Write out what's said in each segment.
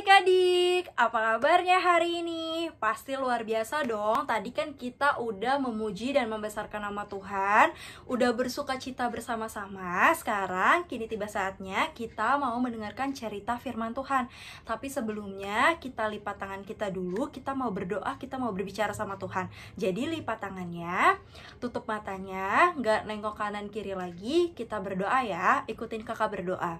adik-adik, apa kabarnya hari ini? Pasti luar biasa dong. Tadi kan kita udah memuji dan membesarkan nama Tuhan, udah bersuka cita bersama-sama. Sekarang kini tiba saatnya kita mau mendengarkan cerita firman Tuhan. Tapi sebelumnya kita lipat tangan kita dulu, kita mau berdoa, kita mau berbicara sama Tuhan. Jadi lipat tangannya, tutup matanya, nggak nengok kanan kiri lagi. Kita berdoa ya, ikutin kakak berdoa.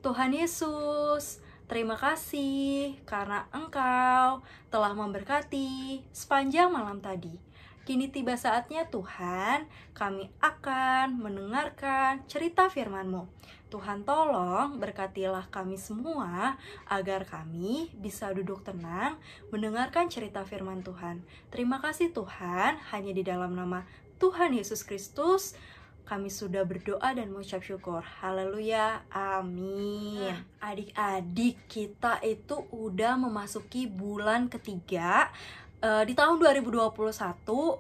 Tuhan Yesus, terima kasih karena Engkau telah memberkati sepanjang malam tadi. Kini tiba saatnya Tuhan, kami akan mendengarkan cerita firman-Mu. Tuhan tolong berkatilah kami semua agar kami bisa duduk tenang mendengarkan cerita firman Tuhan. Terima kasih Tuhan, hanya di dalam nama Tuhan Yesus Kristus kami sudah berdoa dan mengucap syukur. Haleluya, amin. Adik-adik, kita itu udah memasuki bulan ketiga. Di tahun 2021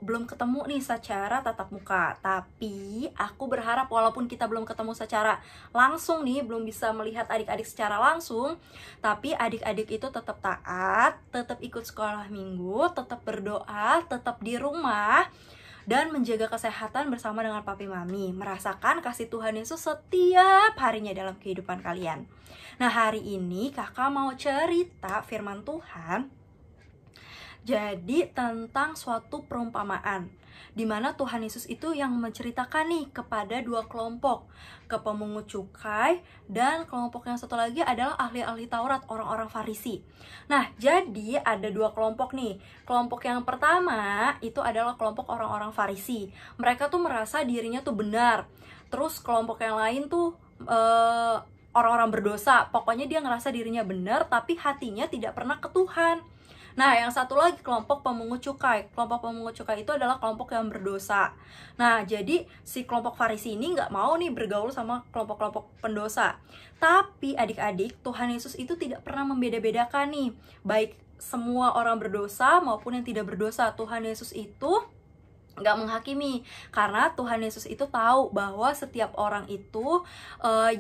belum ketemu nih secara tatap muka. Tapi aku berharap walaupun kita belum ketemu secara langsung nih, belum bisa melihat adik-adik secara langsung, tapi adik-adik itu tetap taat, tetap ikut sekolah minggu, tetap berdoa, tetap di rumah, dan menjaga kesehatan bersama dengan papi mami, merasakan kasih Tuhan Yesus setiap harinya dalam kehidupan kalian. Nah, hari ini kakak mau cerita firman Tuhan. Jadi tentang suatu perumpamaan, di mana Tuhan Yesus itu yang menceritakan nih kepada dua kelompok, ke pemungut cukai dan kelompok yang satu lagi adalah ahli-ahli Taurat, orang-orang Farisi. Nah, jadi ada dua kelompok nih. Kelompok yang pertama itu adalah kelompok orang-orang Farisi. Mereka tuh merasa dirinya tuh benar. Terus kelompok yang lain tuh orang-orang berdosa. Pokoknya dia ngerasa dirinya benar tapi hatinya tidak pernah ke Tuhan. Nah, yang satu lagi kelompok pemungut cukai. Kelompok pemungut cukai itu adalah kelompok yang berdosa. Nah, jadi si kelompok Farisi ini nggak mau nih bergaul sama kelompok-kelompok pendosa. Tapi adik-adik, Tuhan Yesus itu tidak pernah membeda-bedakan nih, baik semua orang berdosa maupun yang tidak berdosa. Tuhan Yesus itu nggak menghakimi, karena Tuhan Yesus itu tahu bahwa setiap orang itu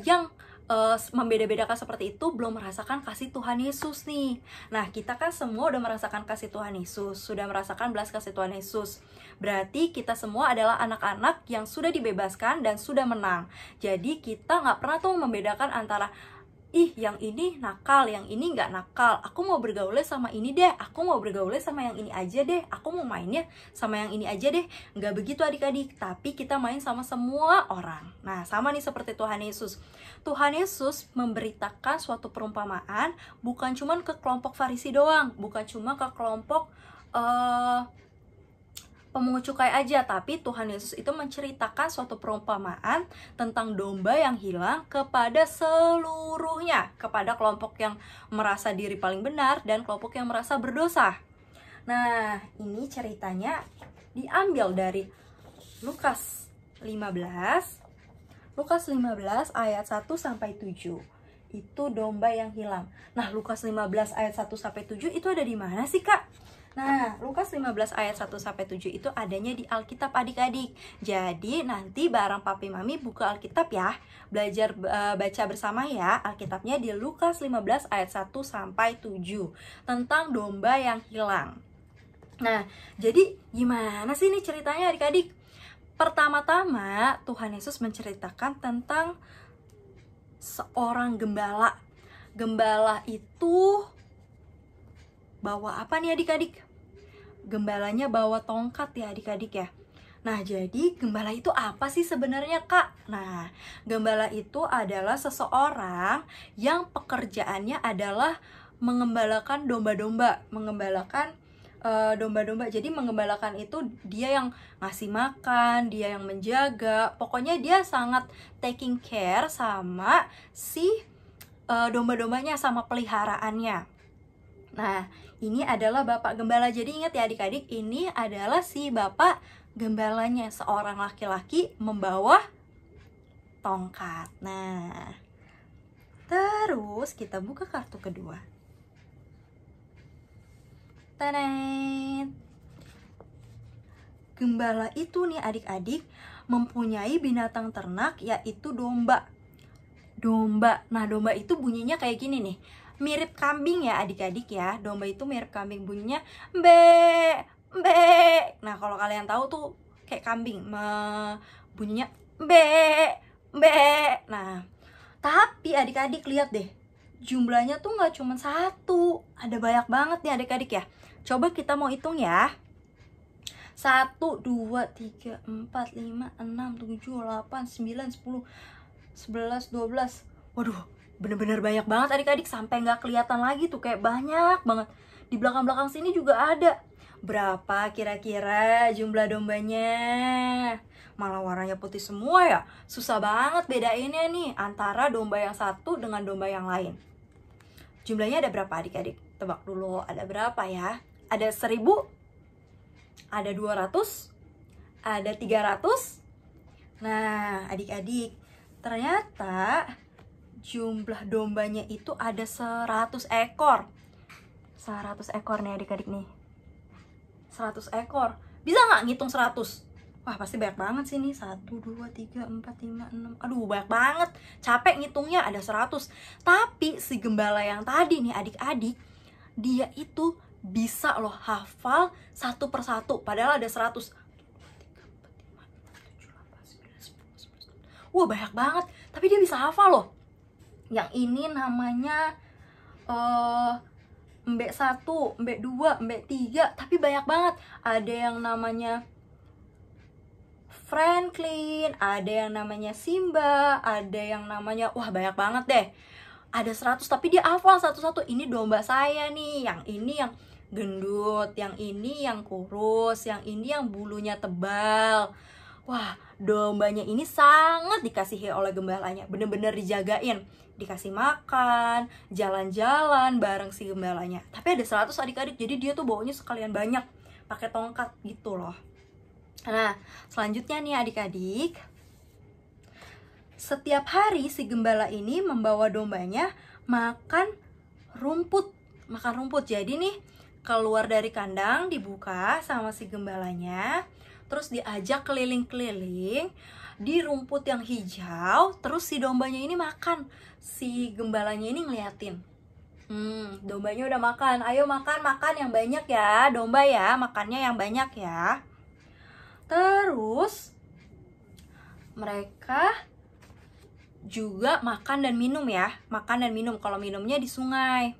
yang membeda-bedakan seperti itu belum merasakan kasih Tuhan Yesus nih. Nah, kita kan semua udah merasakan kasih Tuhan Yesus, sudah merasakan belas kasih Tuhan Yesus. Berarti kita semua adalah anak-anak yang sudah dibebaskan dan sudah menang. Jadi kita nggak pernah tuh membedakan antara yang ini nakal, yang ini nggak nakal. Aku mau bergaulnya sama ini deh, aku mau bergaulnya sama yang ini aja deh, aku mau mainnya sama yang ini aja deh. Nggak begitu adik-adik, tapi kita main sama semua orang. Nah, sama nih seperti Tuhan Yesus. Tuhan Yesus memberitakan suatu perumpamaan bukan cuma ke kelompok Farisi doang, bukan cuma ke kelompok pemungut cukai aja, tapi Tuhan Yesus itu menceritakan suatu perumpamaan tentang domba yang hilang kepada seluruhnya, kepada kelompok yang merasa diri paling benar dan kelompok yang merasa berdosa. Nah, ini ceritanya diambil dari Lukas 15 ayat 1 sampai 7. Itu domba yang hilang. Nah, Lukas 15 ayat 1 sampai 7 itu ada di mana sih, Kak? Nah, Lukas 15 ayat 1 sampai 7 itu adanya di Alkitab adik-adik. Jadi nanti bareng papi mami buka Alkitab ya. Belajar baca bersama ya. Alkitabnya di Lukas 15 ayat 1 sampai 7 tentang domba yang hilang. Nah, jadi gimana sih nih ceritanya adik-adik? Pertama-tama Tuhan Yesus menceritakan tentang seorang gembala. Gembala itu bawa apa nih adik-adik? Gembalanya bawa tongkat ya adik-adik ya. Nah, jadi gembala itu apa sih sebenarnya, Kak? Nah, gembala itu adalah seseorang yang pekerjaannya adalah mengembalakan domba-domba, mengembalakan domba-domba. Jadi mengembalakan itu dia yang ngasih makan, dia yang menjaga. Pokoknya dia sangat taking care sama si domba-dombanya, sama peliharaannya. Nah, ini adalah Bapak Gembala. Jadi ingat ya adik-adik, ini adalah si Bapak Gembalanya, seorang laki-laki membawa tongkat. Nah, terus kita buka kartu kedua. Tenet. Gembala itu nih adik-adik mempunyai binatang ternak yaitu domba. Domba. Nah, domba itu bunyinya kayak gini nih. mirip kambing ya adik-adik ya. Domba itu mirip kambing, bunyinya be, be. Nah kalau kalian tahu tuh kayak kambing, bunyinya be, be. Nah tapi adik-adik lihat deh, jumlahnya tuh nggak cuma satu, ada banyak banget nih adik-adik ya. Coba kita mau hitung ya. 1, 2, 3, 4, 5, 6, 7, 8, 9, 10, 11, 12. Waduh, bener-bener banyak banget adik-adik, sampai nggak kelihatan lagi tuh, kayak banyak banget. Di belakang-belakang sini juga ada. Berapa kira-kira jumlah dombanya? Malah warnanya putih semua ya. Susah banget bedainnya nih antara domba yang satu dengan domba yang lain. Jumlahnya ada berapa adik-adik? Tebak dulu, ada berapa ya? Ada 1000? Ada 200, ada 300. Nah, adik-adik, ternyata jumlah dombanya itu ada 100 ekor. 100 ekor nih adik-adik nih. 100 ekor. Bisa nggak ngitung 100? Wah, pasti banyak banget sih nih. 1, 2, 3, 4, 5, 6. Aduh, banyak banget. Capek ngitungnya, ada 100. Tapi si gembala yang tadi nih adik-adik, dia itu bisa loh hafal satu persatu, padahal ada 100. Wah banyak banget, tapi dia bisa hafal loh. Yang ini namanya Mbek 1, Mbek 2, Mbek 3, tapi banyak banget. Ada yang namanya Franklin, ada yang namanya Simba, ada yang namanya, wah banyak banget deh. Ada 100, tapi dia hafal satu-satu. Ini domba saya nih, yang ini yang gendut, yang ini yang kurus, yang ini yang bulunya tebal. Wah, dombanya ini sangat dikasihi oleh gembalanya, bener-bener dijagain, dikasih makan, jalan-jalan bareng si gembalanya. Tapi ada 100 adik-adik, jadi dia tuh bawanya sekalian banyak, pakai tongkat gitu loh. Nah, selanjutnya nih adik-adik, setiap hari si gembala ini membawa dombanya makan rumput. Jadi nih keluar dari kandang, dibuka sama si gembalanya, terus diajak keliling-keliling di rumput yang hijau, terus si dombanya ini makan. Si gembalanya ini ngeliatin, dombanya udah makan, ayo makan yang banyak ya domba ya, makannya yang banyak ya. Terus mereka juga makan dan minum ya, kalau minumnya di sungai.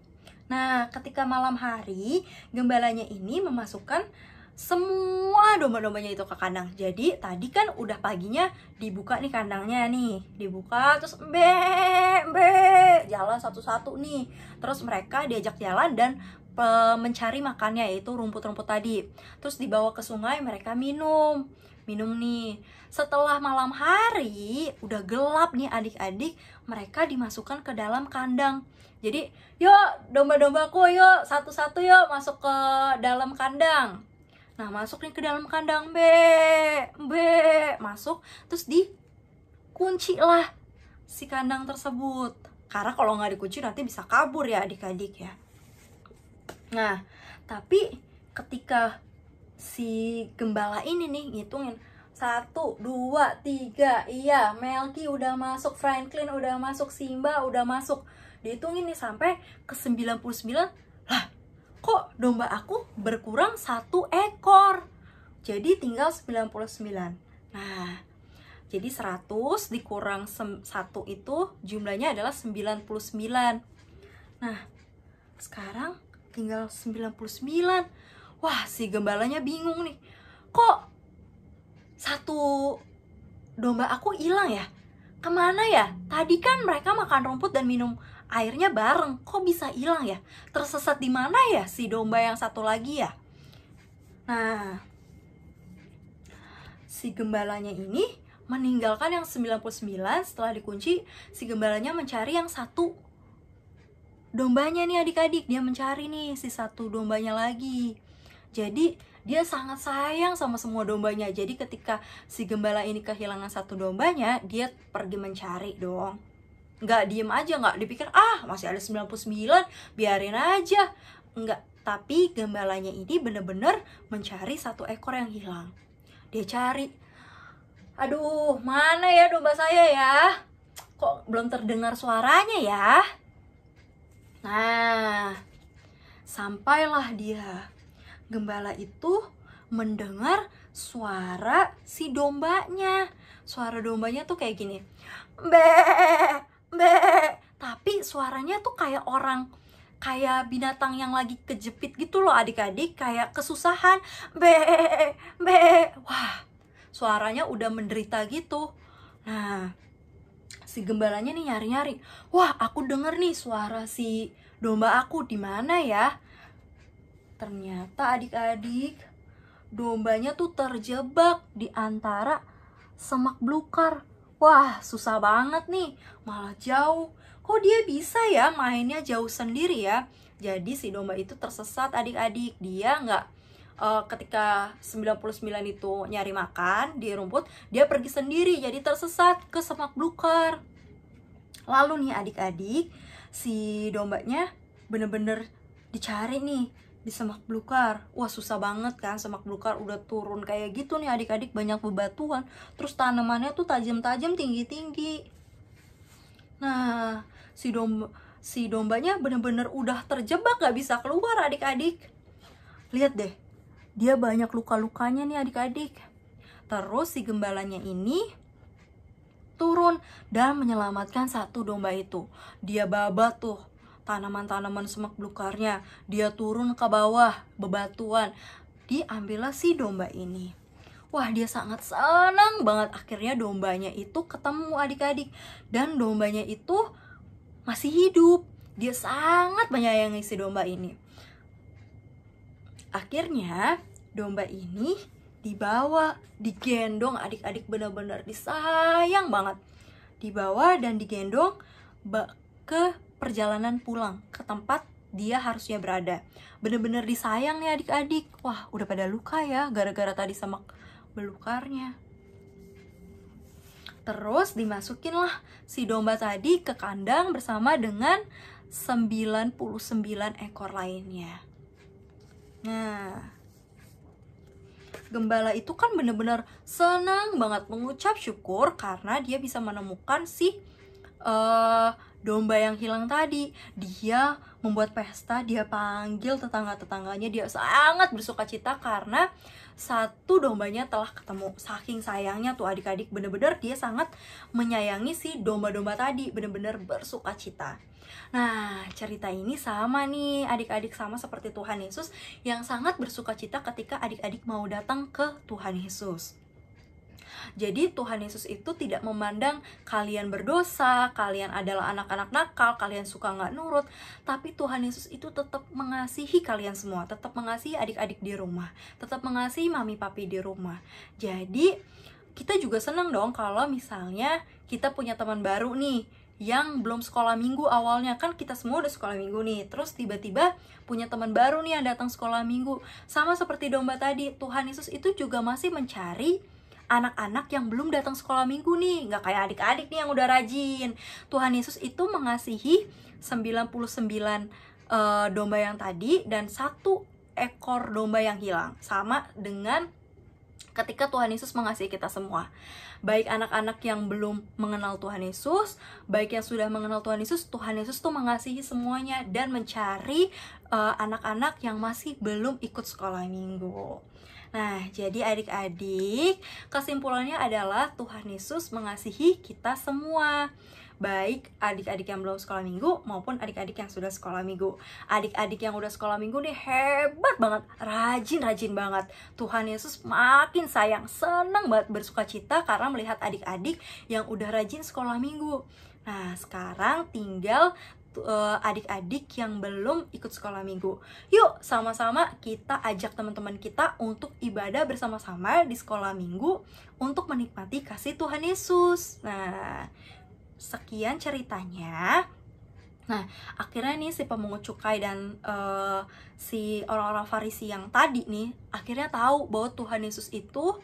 Nah, ketika malam hari, gembalanya ini memasukkan semua domba-dombanya itu ke kandang. Jadi, tadi kan udah paginya dibuka nih kandangnya nih. Dibuka, terus jalan satu-satu nih. Terus mereka diajak jalan dan mencari makannya, yaitu rumput-rumput tadi. Terus dibawa ke sungai, mereka minum nih. Setelah malam hari, udah gelap nih adik-adik, mereka dimasukkan ke dalam kandang. Jadi, yuk domba-dombaku, yuk satu-satu yuk masuk ke dalam kandang. Nah, masuk nih ke dalam kandang, masuk, terus dikunci lah si kandang tersebut. Karena kalau nggak dikunci nanti bisa kabur ya adik-adik ya. Nah, tapi ketika si gembala ini nih ngitungin 1, 2, 3, iya Melky udah masuk, Franklin udah masuk, Simba udah masuk. Dihitungin nih sampai ke 99. Lah, kok domba aku berkurang 1 ekor? Jadi tinggal 99. Nah, jadi 100 dikurang 1 itu jumlahnya adalah 99. Nah, sekarang tinggal 99. Wah, si gembalanya bingung nih. Kok 1 domba aku hilang ya? Kemana ya? Tadi kan mereka makan rumput dan minum airnya bareng. Kok bisa hilang ya? Tersesat di mana ya si domba yang satu lagi ya? Nah, si gembalanya ini meninggalkan yang 99. Setelah dikunci, si gembalanya mencari yang 1 dombanya nih adik-adik. Dia mencari nih si 1 dombanya lagi. Jadi dia sangat sayang sama semua dombanya. Jadi ketika si gembala ini kehilangan 1 dombanya, dia pergi mencari dong. Nggak diem aja, nggak dipikir masih ada 99, biarin aja. Nggak, tapi gembalanya ini bener-bener mencari 1 ekor yang hilang. Dia cari, aduh mana ya domba saya ya, kok belum terdengar suaranya ya. Nah, sampailah dia. Gembala itu mendengar suara si dombanya. Suara dombanya tuh kayak gini. Be, be. Tapi suaranya tuh kayak orang, kayak binatang yang lagi kejepit gitu loh adik-adik, kayak kesusahan. Be, be. Wah, suaranya udah menderita gitu. Nah, si gembalanya nih nyari-nyari. Wah, aku denger nih suara si domba aku di mana ya? Ternyata adik-adik, dombanya tuh terjebak di antara semak belukar. Wah, susah banget nih, malah jauh. Kok dia bisa ya mainnya jauh sendiri ya? Jadi si domba itu tersesat adik-adik. Dia nggak ketika 99 itu nyari makan di rumput, dia pergi sendiri, jadi tersesat ke semak belukar. Lalu nih adik-adik, si dombanya bener-bener dicari nih di semak belukar. Wah, susah banget kan, semak belukar udah turun kayak gitu nih adik-adik, banyak bebatuan, terus tanamannya tuh tajam-tajam, tinggi-tinggi. Nah, si dombanya bener-bener udah terjebak, gak bisa keluar adik-adik. Lihat deh, dia banyak luka-lukanya nih adik-adik. Terus si gembalanya ini turun dan menyelamatkan satu domba itu. Dia babat tuh tanaman-tanaman semak belukarnya. Dia turun ke bawah bebatuan. Diambillah si domba ini. Wah, dia sangat senang banget. Akhirnya dombanya itu ketemu adik-adik. Dan dombanya itu masih hidup. Dia sangat menyayangi si domba ini. Akhirnya domba ini dibawa, digendong adik-adik, benar-benar disayang banget. Dibawa dan digendong ke perjalanan pulang ke tempat dia harusnya berada. Benar-benar disayang nih adik-adik. Wah, udah pada luka ya gara-gara tadi semak belukarnya. Terus dimasukinlah si domba tadi ke kandang bersama dengan 99 ekor lainnya. Nah, gembala itu kan bener-bener senang banget, mengucap syukur karena dia bisa menemukan si domba yang hilang tadi. Dia membuat pesta, dia panggil tetangga-tetangganya, dia sangat bersuka cita karena satu dombanya telah ketemu. Saking sayangnya tuh adik-adik, bener-bener dia sangat menyayangi si domba-domba tadi, bener-bener bersuka cita. Nah, cerita ini sama nih adik-adik, sama seperti Tuhan Yesus yang sangat bersuka cita ketika adik-adik mau datang ke Tuhan Yesus. Jadi Tuhan Yesus itu tidak memandang kalian berdosa, kalian adalah anak-anak nakal, kalian suka nggak nurut, tapi Tuhan Yesus itu tetap mengasihi kalian semua, tetap mengasihi adik-adik di rumah, tetap mengasihi mami papi di rumah. Jadi kita juga senang dong kalau misalnya kita punya teman baru nih yang belum sekolah minggu. Awalnya kan kita semua udah sekolah minggu nih, terus tiba-tiba punya teman baru nih yang datang sekolah minggu. Sama seperti domba tadi, Tuhan Yesus itu juga masih mencari anak-anak yang belum datang sekolah minggu nih, nggak kayak adik-adik nih yang udah rajin. Tuhan Yesus itu mengasihi 99 domba yang tadi dan 1 ekor domba yang hilang. Sama dengan ketika Tuhan Yesus mengasihi kita semua. Baik anak-anak yang belum mengenal Tuhan Yesus, baik yang sudah mengenal Tuhan Yesus tuh mengasihi semuanya dan mencari anak-anak yang masih belum ikut sekolah minggu. Nah, jadi adik-adik, kesimpulannya adalah Tuhan Yesus mengasihi kita semua. Baik adik-adik yang belum sekolah minggu maupun adik-adik yang sudah sekolah minggu. Adik-adik yang udah sekolah minggu nih hebat banget, rajin banget. Tuhan Yesus makin sayang, senang banget, bersuka cita karena melihat adik-adik yang udah rajin sekolah minggu. Nah, sekarang tinggal adik-adik yang belum ikut sekolah minggu. Yuk sama-sama kita ajak teman-teman kita untuk ibadah bersama-sama di sekolah minggu untuk menikmati kasih Tuhan Yesus. Nah, sekian ceritanya. Nah, akhirnya nih si pemungut cukai dan si orang-orang Farisi yang tadi nih akhirnya tahu bahwa Tuhan Yesus itu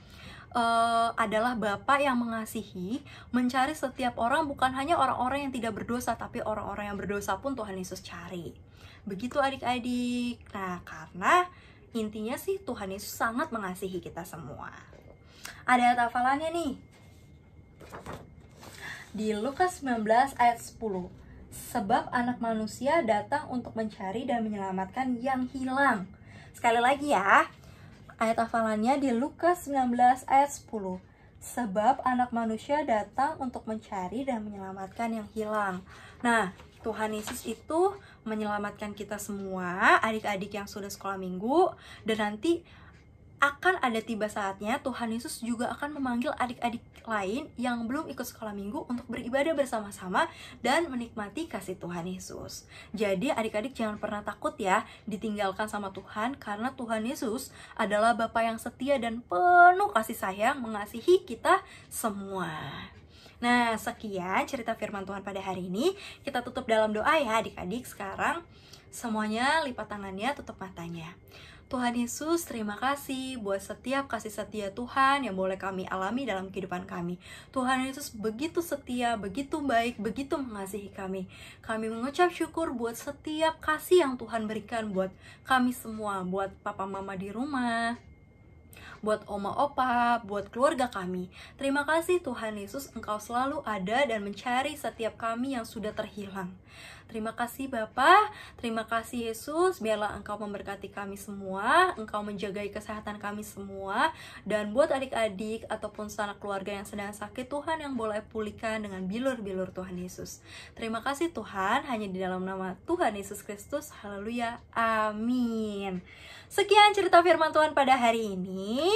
adalah Bapa yang mengasihi, mencari setiap orang, bukan hanya orang-orang yang tidak berdosa, tapi orang-orang yang berdosa pun Tuhan Yesus cari. Begitu adik-adik. Nah, karena intinya sih Tuhan Yesus sangat mengasihi kita semua. Ada hafalannya nih. Di Lukas 19 ayat 10. sebab anak manusia datang untuk mencari dan menyelamatkan yang hilang. Sekali lagi ya, ayat hafalannya di Lukas 19 ayat 10. Sebab anak manusia datang untuk mencari dan menyelamatkan yang hilang. Nah, Tuhan Yesus itu menyelamatkan kita semua, adik-adik yang sudah sekolah minggu, dan nanti akan ada tiba saatnya Tuhan Yesus juga akan memanggil adik-adik lain yang belum ikut sekolah minggu untuk beribadah bersama-sama dan menikmati kasih Tuhan Yesus. Jadi adik-adik jangan pernah takut ya ditinggalkan sama Tuhan, karena Tuhan Yesus adalah Bapa yang setia dan penuh kasih sayang mengasihi kita semua. Nah, sekian cerita firman Tuhan pada hari ini. Kita tutup dalam doa ya adik-adik. Sekarang semuanya lipat tangannya, tutup matanya. Tuhan Yesus, terima kasih buat setiap kasih setia Tuhan yang boleh kami alami dalam kehidupan kami. Tuhan Yesus begitu setia, begitu baik, begitu mengasihi kami. Kami mengucap syukur buat setiap kasih yang Tuhan berikan buat kami semua, buat papa mama di rumah, buat oma opa, buat keluarga kami. Terima kasih Tuhan Yesus, Engkau selalu ada dan mencari setiap kami yang sudah terhilang. Terima kasih Bapa, terima kasih Yesus, biarlah Engkau memberkati kami semua, Engkau menjagai kesehatan kami semua, dan buat adik-adik ataupun sanak keluarga yang sedang sakit, Tuhan yang boleh pulihkan dengan bilur-bilur Tuhan Yesus. Terima kasih Tuhan, hanya di dalam nama Tuhan Yesus Kristus, haleluya, amin. Sekian cerita firman Tuhan pada hari ini.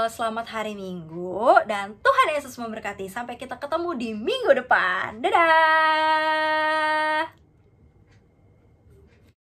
Selamat hari Minggu dan Tuhan Yesus memberkati. Sampai kita ketemu di minggu depan. Dadah.